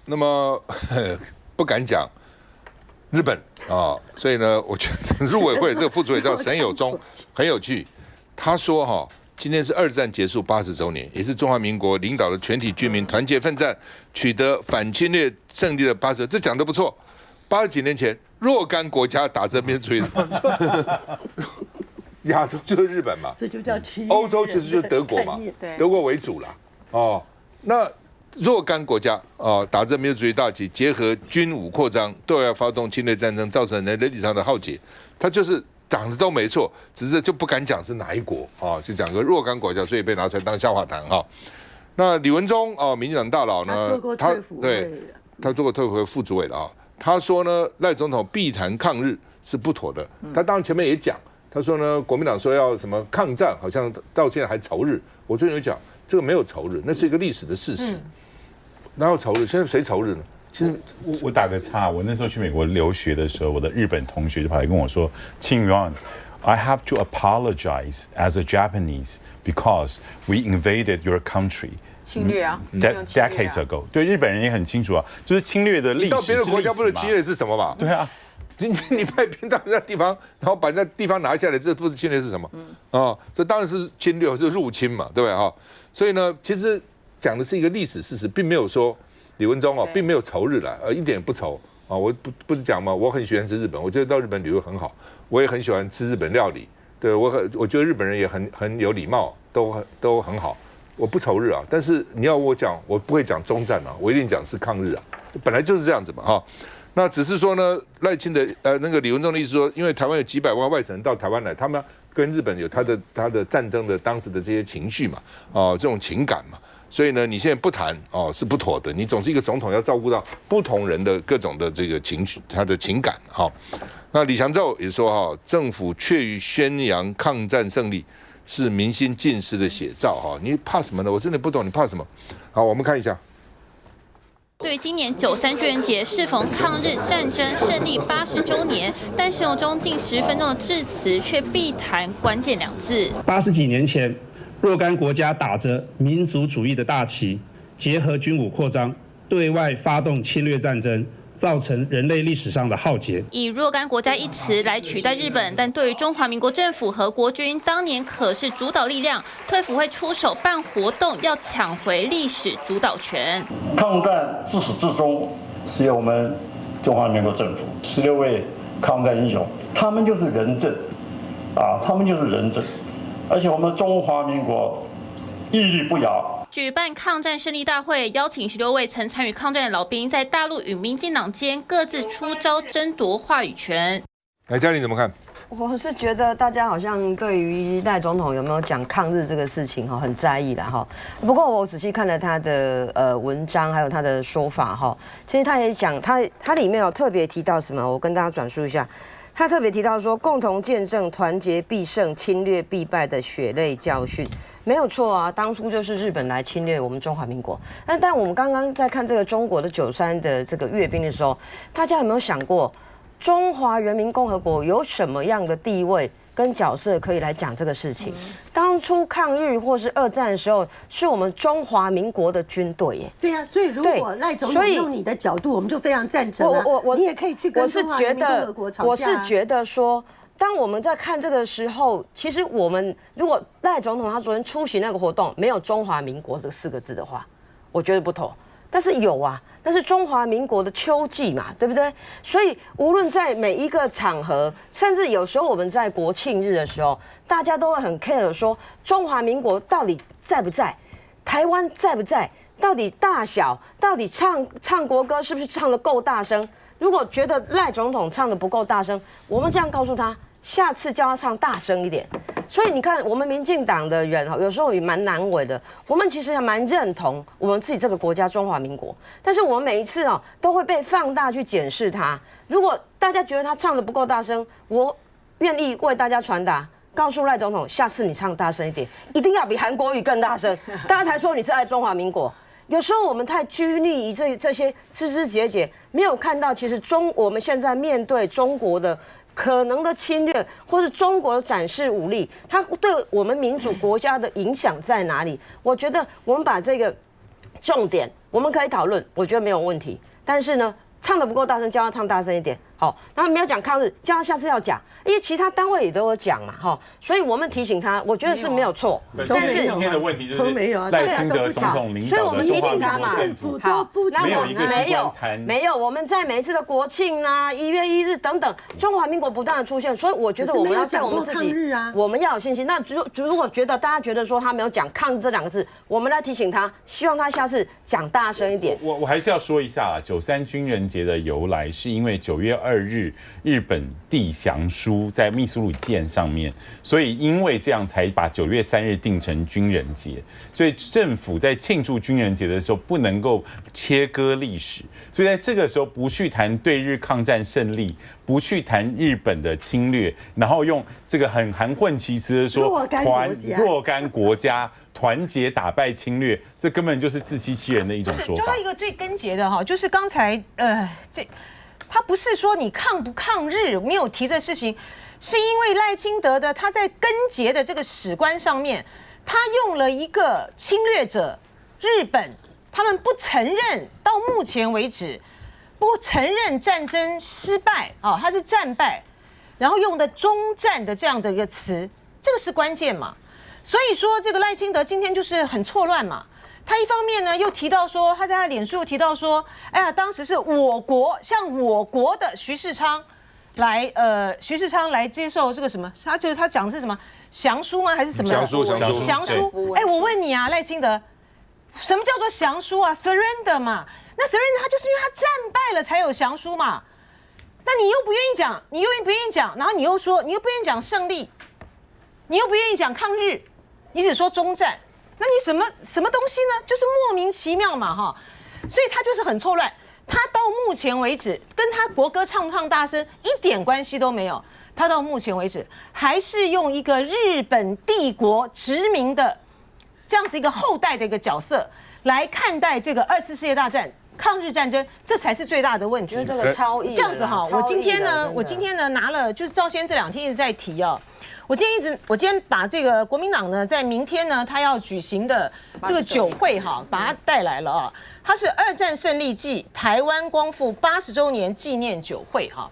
那么不敢讲日本所以呢，我觉得入委会这个副主委叫沈友忠，很有趣。他说今天是二战结束80周年，也是中华民国领导的全体军民团结奋战，取得反侵略胜利的80，这讲得不错。80几年前，若干国家打着民族主义，亚洲就是日本嘛，这就叫欧洲其实就是德国嘛，德国为主啦。那若干国家打着民族主义大旗，结合军武扩张，对外发动侵略战争，造成人类历史上的浩劫。他就是讲的都没错，只是就不敢讲是哪一国就讲个若干国家，所以被拿出来当笑话谈那李文忠民进党大佬呢，他做过退辅会副主委的他说呢，赖总统避谈抗日是不妥的。他当然前面也讲，他说呢，国民党说要什么抗战，好像到现在还仇日。我最近有讲，这个没有仇日，那是一个历史的事实。哪有仇日？现在谁仇日呢？其实我打个岔，我那时候去美国留学的时候，我的日本同学就跑来跟我说，庆元 I have to apologize as a Japanese because we invaded your country. 侵略啊 ，decades ago， 对日本人也很清楚就是侵略的历史。到别的国家不是侵略是什么嘛？对啊，你派兵到人家地方，然后把人家地方拿下来，这不是侵略是什么？这当然是侵略，是入侵嘛，对不对所以呢，其实讲的是一个历史事实，并没有说李文忠并没有仇日了，一点也不仇我不是讲嘛，我很喜欢吃日本，我觉得到日本旅游很好，我也很喜欢吃日本料理，对我觉得日本人也很有礼貌，都很好。我不仇日但是你要我讲，我不会讲中战我一定讲是抗日本来就是这样子嘛那只是说呢，赖清德那个李文忠的意思说，因为台湾有几百万外省人到台湾来，他们跟日本有他的战争的当时的这些情绪嘛这种情感嘛，所以呢，你现在不谈是不妥的。你总是一个总统要照顾到不同人的各种的这个情绪，他的情感那李强照也说政府确于宣扬抗战胜利，是民心尽失的写照你怕什么呢？我真的不懂你怕什么。好，我们看一下。对于今年93军人节适逢抗日战争胜利80周年，但沈友忠近10分钟的致辞却必谈关键2字：80几年前，若干国家打着民族主义的大旗，结合军武扩张，对外发动侵略战争，造成人类历史上的浩劫。以若干国家一词来取代日本，但对于中华民国政府和国军当年可是主导力量，退辅会出手办活动，要抢回历史主导权。抗战自始至终是由我们中华民国政府16位抗战英雄，他们就是仁政他们就是仁政，而且我们中华民国屹立不摇。举办抗战胜利大会，邀请16位曾参与抗战的老兵，在大陆与民进党间各自出招争夺话语权。来，嘉玲怎么看？我是觉得大家好像对于赖总统有没有讲抗日这个事情很在意啦不过我仔细看了他的文章，还有他的说法其实他也讲他里面有特别提到什么，我跟大家转述一下。他特别提到说，共同见证团结必胜、侵略必败的血泪教训，没有错当初就是日本来侵略我们中华民国。但我们刚刚在看这个中国的93的这个阅兵的时候，大家有没有想过，中华人民共和国有什么样的地位跟角色可以来讲这个事情？当初抗日或是二战的时候，是我们中华民国的军队耶。对啊，所以如果赖总统用你的角度，我们就非常赞成你也可以去跟中华人民共和国吵架。我是觉得说，当我们在看这个时候，其实我们如果赖总统他昨天出席那个活动没有中华民国这4个字的话，我觉得不妥。但是有那是中华民国的秋季嘛，对不对？所以无论在每一个场合，甚至有时候我们在国庆日的时候，大家都会很 care 说中华民国到底在不在，台湾在不在，到底大小，到底唱国歌是不是唱得够大声？如果觉得赖总统唱得不够大声，我们这样告诉他，下次叫他唱大声一点。所以你看，我们民进党的人有时候也蛮难为的。我们其实还蛮认同我们自己这个国家中华民国，但是我们每一次都会被放大去检视它。如果大家觉得他唱得不够大声，我愿意为大家传达，告诉赖总统，下次你唱大声一点，一定要比韩国语更大声，大家才说你是爱中华民国。有时候我们太拘泥于这些枝枝节节，没有看到其实我们现在面对中国的可能的侵略，或是中国的展示武力，它对我们民主国家的影响在哪里？我觉得我们把这个重点我们可以讨论，我觉得没有问题。但是呢，唱得不够大声，叫他唱大声一点。好，那没有讲抗日，叫他下次要讲，因为其他单位也都有讲嘛，哈，所以我们提醒他，我觉得是没有错。但是今天的问题就是赖清德总统领导的中华民国政府好，没有一个机关谈，没有，我们在每一次的国庆啦、1月1日等等，中华民国不断的出现，所以我觉得我们要对我们自己，我们要有信心。那如果大家觉得说他没有讲抗日这2个字，我们来提醒他，希望他下次讲大声一点。我还是要说一下啦，93军人节的由来是因为9月2日日本递降书在密苏里舰上面，所以因为这样才把9月3日定成军人节。所以政府在庆祝军人节的时候不能够切割历史，所以在这个时候不去谈对日抗战胜利，不去谈日本的侵略，然后用这个很含混其辞的说若干国家团结打败侵略，这根本就是自欺欺人的一种说法。就一个最根结的哈，就是刚才他不是说你抗不抗日没有提这事情，是因为赖清德的他在根结的这个史观上面，他用了一个侵略者日本，他们不承认，到目前为止不承认战争失败啊，他是战败，然后用的终战的这样的一个词，这个是关键嘛。所以说这个赖清德今天就是很错乱嘛。他一方面呢又提到说，他在他脸书又提到说，哎呀，当时是我国的徐世昌来接受这个什么，他讲的是什么降书吗？还是什么？降书。哎，我问你啊，赖清德，什么叫做降书啊 ？surrender 嘛。那 surrender 他就是因为他战败了才有降书嘛。那你又不愿意讲，然后你又说你又不愿意讲胜利，你又不愿意讲抗日，你只说终战。那你什么东西呢？就是莫名其妙嘛，哈，所以他就是很错乱。他到目前为止跟他国歌唱不唱大声一点关系都没有。他到目前为止还是用一个日本帝国殖民的这样子一个后代的一个角色来看待这个2次世界大战、抗日战争，这才是最大的问题。这个超意这样子哈，我今天呢拿了，就是赵先这2天一直在提哦。我今天把这个国民党呢，在明天呢，他要举行的这个酒会哈，把它带来了啊。它是2战胜利暨台湾光复80周年纪念酒会哈。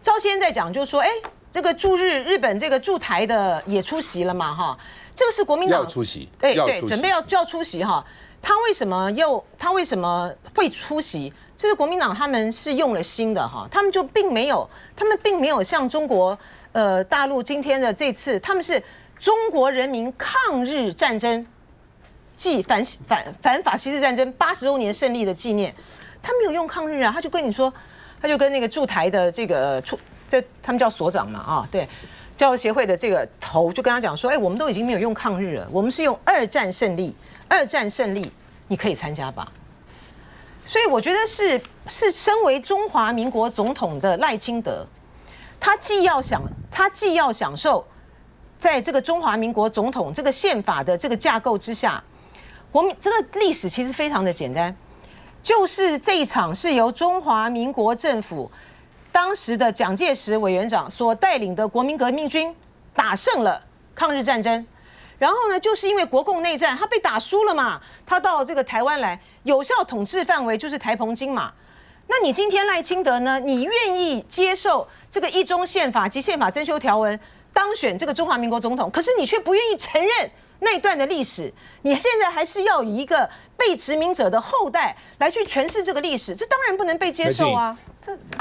赵先在讲，就是说，哎，这个日本这个驻台的也出席了嘛哈。这个是国民党要出席，对，准备要出席哈。他为什么会出席？这个国民党他们是用了心的哈，他们并没有像中国大陆今天的这次，他们是中国人民抗日战争暨反法西斯战争80周年胜利的纪念，他没有用抗日啊，他就跟你说，他就跟那个驻台的他们叫所长嘛啊，对，教育协会的这个头就跟他讲说，哎，我们都已经没有用抗日了，我们是用2战胜利，你可以参加吧。所以我觉得是身为中华民国总统的赖清德，他既要享受在这个中华民国总统这个宪法的这个架构之下，我们这个历史其实非常的简单，就是这一场是由中华民国政府当时的蒋介石委员长所带领的国民革命军打胜了抗日战争。然后呢，就是因为国共内战，他被打输了嘛，他到这个台湾来，有效统治范围就是台澎金马。那你今天赖清德呢？你愿意接受这个一中宪法及宪法增修条文当选这个中华民国总统，可是你却不愿意承认那一段的历史，你现在还是要以一个被殖民者的后代来去诠释这个历史，这当然不能被接受啊。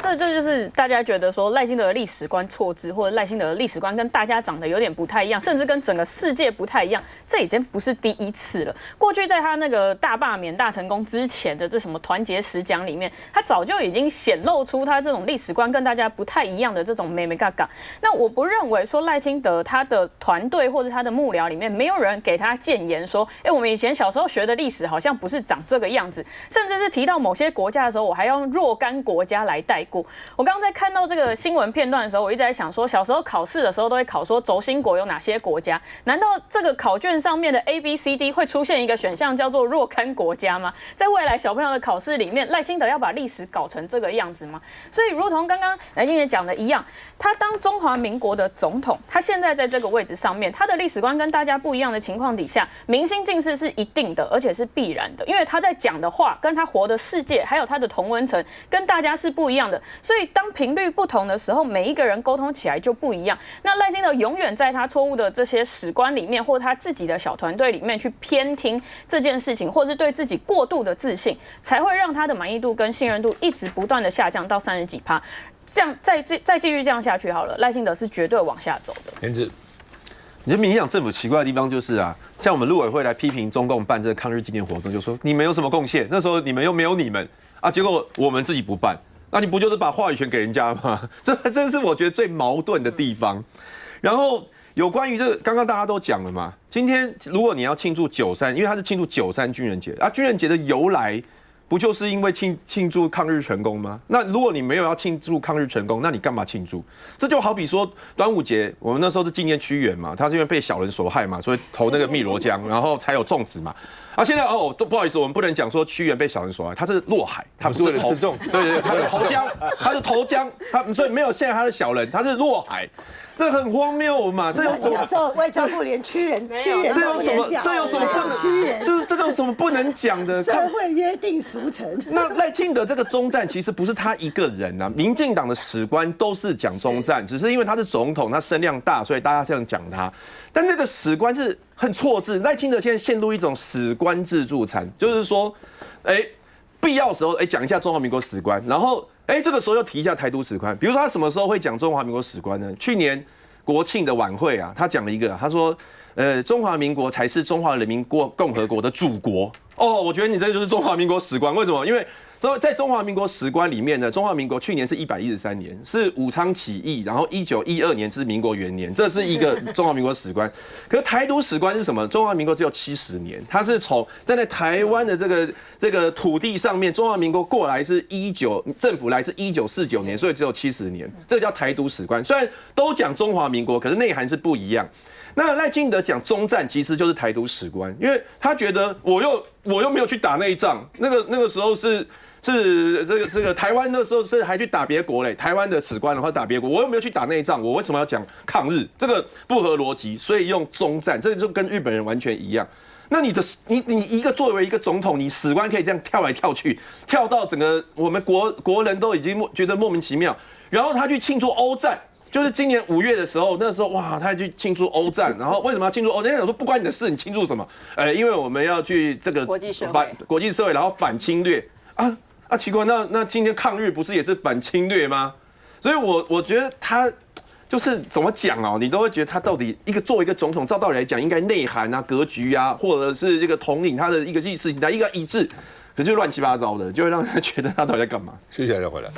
这就是大家觉得说赖清德的历史观错置，或者赖清德的历史观跟大家长得有点不太一样，甚至跟整个世界不太一样，这已经不是第一次了。过去在他那个大罢免大成功之前的这什么团结十讲里面，他早就已经显露出他这种历史观跟大家不太一样的这种眉眉角角。那我不认为说赖清德他的团队或者他的幕僚里面没有人给他谏言说，哎，我们以前小时候学的历史好像不是长这个样子，甚至是提到某些国家的时候，我还要用若干国家来带过。我刚刚在看到这个新闻片段的时候，我一直在想说，小时候考试的时候都会考说轴心国有哪些国家？难道这个考卷上面的 A、B、C、D 会出现一个选项叫做若干国家吗？在未来小朋友的考试里面，赖清德要把历史搞成这个样子吗？所以，如同刚刚来静姐讲的一样，他当中华民国的总统，他现在在这个位置上面，他的历史观跟大家不一样的情况底下，民心尽失是一定的，而且是必然。然的，因为他在讲的话跟他活的世界，还有他的同温层跟大家是不一样的，所以当频率不同的时候，每一个人沟通起来就不一样。那赖清德永远在他错误的这些史观里面，或他自己的小团队里面去偏听这件事情，或是对自己过度的自信，才会让他的满意度跟信任度一直不断的下降到30几%。这样再继续这样下去好了，赖清德是绝对往下走的。颜值，你觉得民进党政府奇怪的地方就是啊，像我们陆委会来批评中共办这个抗日纪念活动，就说你们有什么贡献？那时候你们又没有你们啊，结果我们自己不办，那你不就是把话语权给人家吗？这是我觉得最矛盾的地方。然后有关于这个，刚刚大家都讲了嘛，今天如果你要庆祝93，因为它是庆祝93军人节啊，军人节的由来。不就是因为庆祝抗日成功吗？那如果你没有要庆祝抗日成功，那你干嘛庆祝？这就好比说端午节，我们那时候是纪念屈原嘛，他是因为被小人所害嘛，所以投那个汨罗江，然后才有粽子嘛。啊，现在都不好意思，我们不能讲说屈原被小人所害，他是落海，他不是为了吃粽子，对，他是投江，他是投江，所以没有现在他是小人，他是落海。这很荒谬嘛！这有什么？外交部连屈原这有什么？这有什么不能？屈原这有什么不能讲的？社会约定俗成。那赖清德这个终战其实不是他一个人啊，民进党的史官都是讲终战，只是因为他是总统，他声量大，所以大家这样讲他。但那个史官是很错字，赖清德现在陷入一种史官自助餐，就是说，必要的时候讲一下中华民国史观，然后这个时候又提一下台独史观。比如说他什么时候会讲中华民国史观呢？去年国庆的晚会啊，他讲了一个，他说中华民国才是中华人民共和国的祖国。哦，我觉得你这个就是中华民国史观，为什么？因为在中华民国史观里面呢，中华民国去年是113年，是武昌起义，然后1912年是民国元年，这是一个中华民国史观。可是台独史观是什么？中华民国只有70年，它是从站在台湾的这个土地上面，中华民国过来是政府来是1949年，所以只有70年，这个叫台独史观。虽然都讲中华民国，可是内涵是不一样。那赖清德讲终战其实就是台独史观，因为他觉得我又没有去打那一仗，那个时候是这个台湾那时候是还去打别国嘞，台湾的史观的话打别国，我又没有去打那一仗，我为什么要讲抗日？这个不合逻辑，所以用终战，这个就跟日本人完全一样。那你一个作为一个总统，你史观可以这样跳来跳去，跳到整个我们国人都已经觉得莫名其妙，然后他去庆祝欧战。就是今年5月的时候，那时候哇，他去庆祝欧战，然后为什么要庆祝欧战？人家说不关你的事，你庆祝什么？因为我们要去这个国际社会，然后反侵略啊，奇怪，那今天抗日不是也是反侵略吗？所以我觉得他就是怎么讲哦，你都会觉得他到底作为一个总统，照道理来讲应该内涵啊、格局啊，或者是这个统领他的一个意识形态，一个一致，可就乱七八糟的，就会让人觉得他到底在干嘛？休息一下再回来。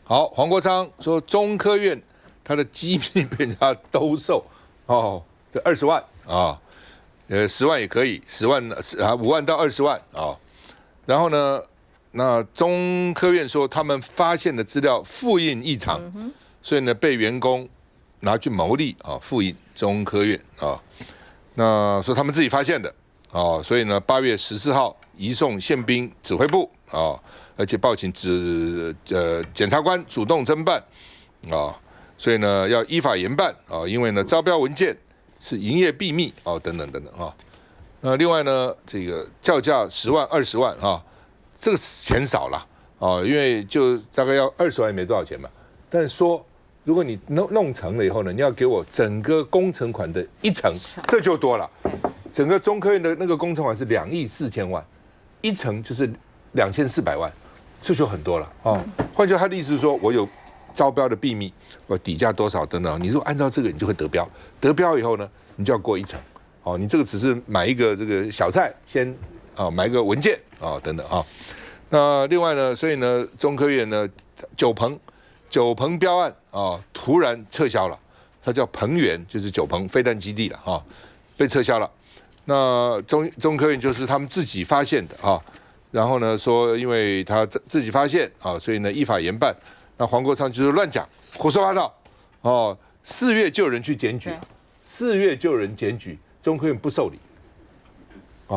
好，黄国昌说中科院他的机密被人家兜售，这20万啊，10万也可以，10万5万到20万啊。然后呢，那中科院说他们发现的资料复印异常，所以呢被员工拿去牟利啊，复印中科院啊，那说他们自己发现的啊，所以呢8月14号移送宪兵指挥部啊。而且报请检察官主动侦办啊，所以呢要依法严办啊，因为呢招标文件是营业秘密啊，等等等等啊。那另外呢，这个叫价10万、20万啊，这个钱少了啊，因为就大概要20万也没多少钱嘛。但是说，如果你弄成了以后呢，你要给我整个工程款的1成，这就多了。整个中科院的那个工程款是2亿4千万，1成就是2400万。这就很多了啊！换句话，他的意思是说，我有招标的秘密，我底价多少等等。你如果按照这个，你就会得标。得标以后呢，你就要过1成。哦，你这个只是买一个这个小菜，先买一个文件啊等等啊。那另外呢，所以呢，中科院呢九鹏标案啊，突然撤销了。它叫鹏源，就是九鹏飞弹基地了啊，被撤销了。那中科院就是他们自己发现的啊。然后呢，说因为他自己发现啊，所以呢依法严办。那黄国昌就是乱讲，胡说八道哦。4月就有人去检举，4月就有人检举，中科院不受理，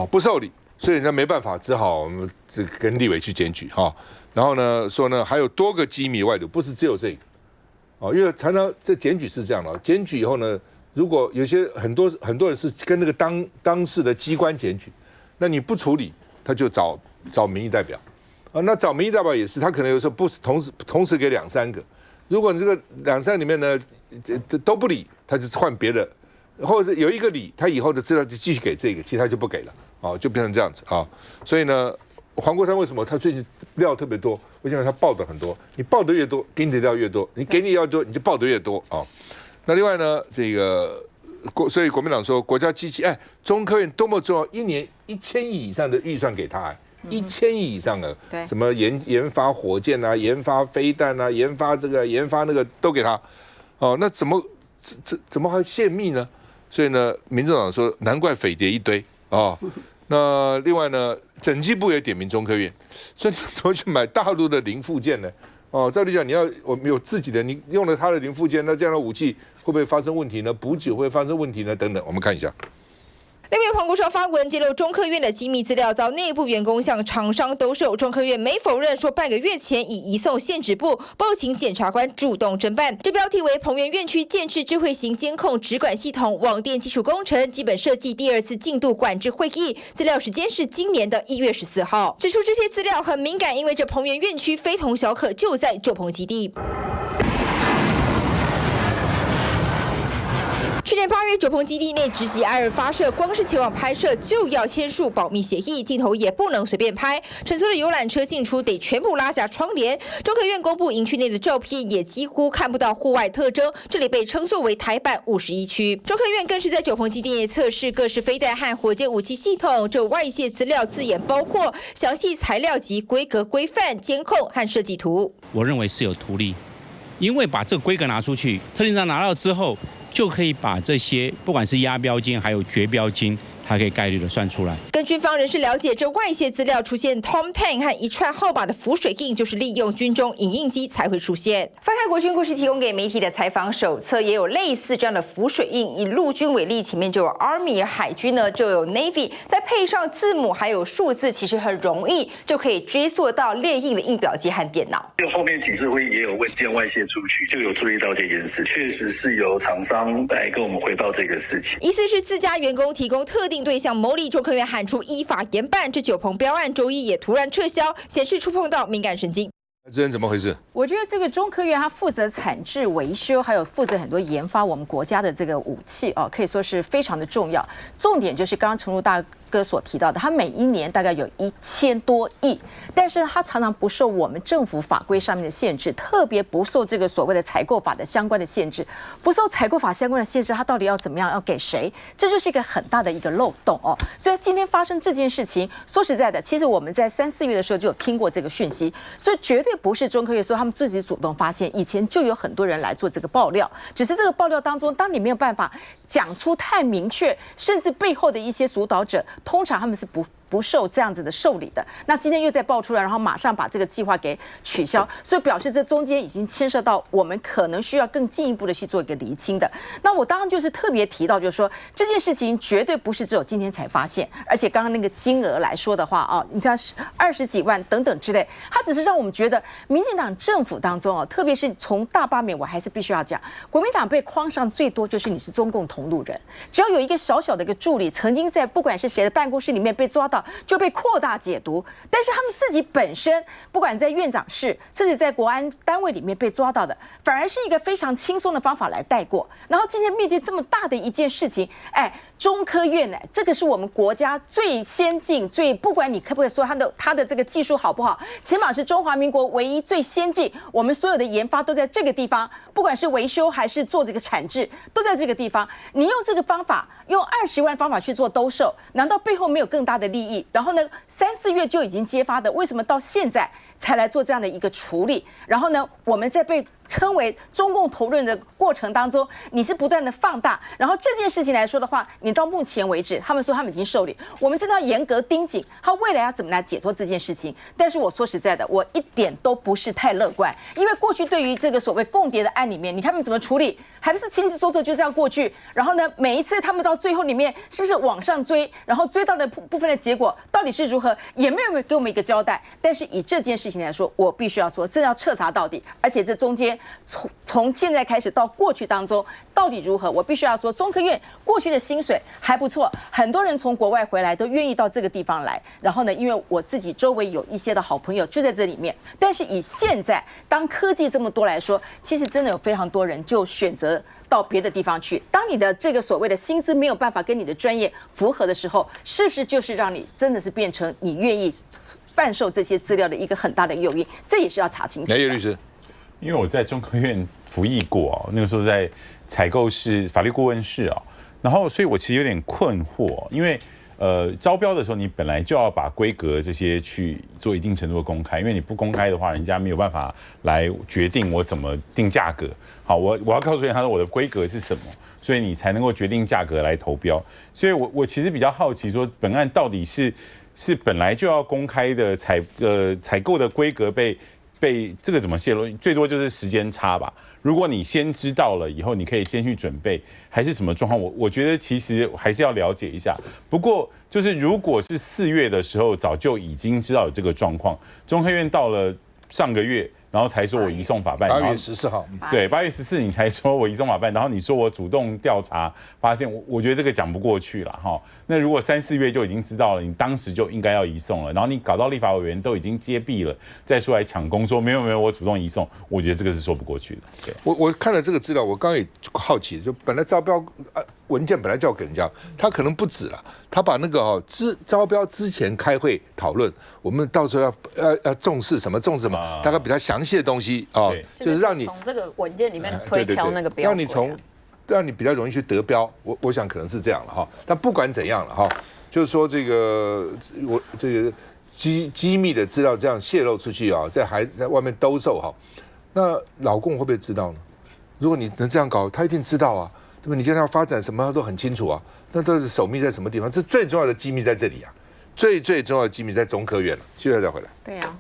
不受理所以呢没办法，只好我们这跟立委去检举哈。然后呢说呢还有多个机密外流，不是只有这个哦，因为常常这检举是这样的，检举以后呢，如果有些很多人是跟那个当事的机关检举，那你不处理，他就找民意代表啊，那找民意代表也是，他可能有时候不是同时给2、3个，如果你这个2、3里面呢都不理，他就换别的。或者有一个理，他以后的资料就继续给这个，其他就不给了，哦，就变成这样子啊。所以呢，黄国昌为什么他最近料特别多？我想他报的很多，你报的越多，给你的料越多，你给你料多，你就报的越多啊。那另外呢，这个所以国民党说国家机器，中科院多么重要，1年1000亿以上的预算给他，1000亿以上的，什么研发火箭啊，研发飞弹啊，研发这个研发那个都给他，哦，那怎么还泄密呢？所以呢，民众党说难怪匪谍一堆啊。那另外呢，整机部也点名中科院，所以你怎么去买大陆的零附件呢？哦，照理讲我们有自己的，你用了他的零附件，那这样的武器会不会发生问题呢？补给会不会发生问题呢？等等，我们看一下。立委黄国昌发文揭露中科院的机密资料，遭内部员工向厂商兜售。中科院没否认，说半个月前已移送县指部，报请检察官主动侦办。这标题为彭园院区建置智慧型监控直管系统网电基础工程基本设计第2次进度管制会议，资料时间是今年的1月14号。指出这些资料很敏感，因为这彭园院区非同小可，就在九鹏基地。去年8月，九鹏基地内直击2发射，光是前往拍摄就要签署保密协议，镜头也不能随便拍。乘坐的游览车进出得全部拉下窗帘。中科院公布营区内的照片，也几乎看不到户外特征，这里被称作为台版51区。中科院更是在九鹏基地内测试各式飞弹和火箭武器系统，这外泄资料字眼包括详细材料及规格规范、监控和设计图。我认为是有图利，因为把这个规格拿出去，特定章拿到之后，就可以把这些不管是押标金还有绝标金，它可以概率的算出来。跟军方人士了解，这外泄资料出现 Tom Tank 和一串号码的浮水印，就是利用军中影印机才会出现。翻开国军故事提供给媒体的采访手册，也有类似这样的浮水印。以陆军为例，前面就有 Army， 海军呢就有 Navy， 再配上字母还有数字，其实很容易就可以追溯到列印的印表机和电脑。后面警示会议也有文件外泄出去，就有注意到这件事，确实是由厂商来跟我们汇报这个事情。疑似是自家员工提供特定对象牟利，中科院喊出依法严办。这九鹏标案周一也突然撤销，显示触碰到敏感神经。这人怎么回事？我觉得这个中科院它负责产制、维修，还有负责很多研发我们国家的这个武器哦，可以说是非常的重要。重点就是刚刚成儒大哥所提到的，它每一年大概有1000多亿，但是它常常不受我们政府法规上面的限制，特别不受这个所谓的采购法的相关的限制，不受采购法相关的限制，它到底要怎么样，要给谁？这就是一个很大的一个漏洞哦。所以今天发生这件事情，说实在的，其实我们在3、4月的时候就有听过这个讯息，所以绝对不是中科院说他们自己主动发现，以前就有很多人来做这个爆料，只是这个爆料当中，当你没有办法讲出太明确，甚至背后的一些主导者，通常他们是不受这样子的受理的。那今天又再爆出来，然后马上把这个计划给取消，所以表示这中间已经牵涉到我们可能需要更进一步的去做一个厘清的。那我当然就是特别提到，就是说这件事情绝对不是只有今天才发现，而且刚刚那个金额来说的话啊，你像20几万等等之类，它只是让我们觉得民进党政府当中啊，特别是从大罢免，我还是必须要讲，国民党被框上最多就是你是中共同路人，只要有一个小小的一个助理曾经在不管是谁的办公室里面被抓到，就被扩大解读。但是他们自己本身，不管在院长室，甚至在国安单位里面被抓到的，反而是一个非常轻松的方法来带过。然后今天面对这么大的一件事情，中科院呢，这个是我们国家最先进、不管你可不可以说它的这个技术好不好，起码是中华民国唯一最先进，我们所有的研发都在这个地方，不管是维修还是做这个产制，都在这个地方。你用这个方法，用20万方法去做兜售，难道背后没有更大的利益？然后呢，3、4月就已经揭发的，为什么到现在才来做这样的一个处理？然后呢，我们在被称为中共投入的过程当中，你是不断的放大，然后这件事情来说的话，你到目前为止，他们说他们已经受理，我们真的要严格盯紧，他未来要怎么来解脱这件事情。但是我说实在的，我一点都不是太乐观，因为过去对于这个所谓共谍的案里面，你看他们怎么处理，还不是清清楚楚就这样过去。然后呢，每一次他们到最后里面是不是往上追，然后追到的部分的结果到底是如何，也没有给我们一个交代。但是以这件事情来说，我必须要说，真的要彻查到底，而且这中间从现在开始到过去当中到底如何，我必须要说，中科院过去的薪水还不错，很多人从国外回来都愿意到这个地方来。然后呢，因为我自己周围有一些的好朋友就在这里面，但是以现在当科技这么多来说，其实真的有非常多人就选择到别的地方去。当你的这个所谓的薪资没有办法跟你的专业符合的时候，是不是就是让你真的是变成你愿意贩售这些资料的一个很大的诱因？这也是要查清楚。叶律师，因为我在中科院服役过哦，那个时候在采购室、法律顾问室哦，然后所以我其实有点困惑，因为招标的时候你本来就要把规格这些去做一定程度的公开，因为你不公开的话，人家没有办法来决定我怎么定价格。好，我要告诉人家说我的规格是什么，所以你才能够决定价格来投标。所以我其实比较好奇说，本案到底是本来就要公开的采购的规格被这个怎么泄露？最多就是时间差吧。如果你先知道了以后，你可以先去准备，还是什么状况？我觉得其实还是要了解一下。不过就是如果是4月的时候，早就已经知道有这个状况，中科院到了上个月，然后才说我移送法办。8月14号，对，8月14你才说我移送法办，然后你说我主动调查，发现我觉得这个讲不过去了哈。那如果3、4月就已经知道了，你当时就应该要移送了，然后你搞到立法委员都已经揭弊了，再出来抢功说没有我主动移送，我觉得这个是说不过去的。对，我看了这个资料，我刚刚也好奇，就本来招标文件本来就要给人家，他可能不止了，他把那个招标之前开会讨论，我们到时候要重视什么，大概比较详细的东西就是让你从这个文件里面推敲那个标规，让你比较容易去得标，我想可能是这样了哈。但不管怎样了哈，就是说这个机密的资料这样泄露出去啊，在外面兜售哈，那老共会不会知道呢？如果你能这样搞，他一定知道啊，对吧？你现在要发展什么都很清楚啊，那都是守密在什么地方？这最重要的机密在这里啊，最重要的机密在中科院了。现在再回来。对呀。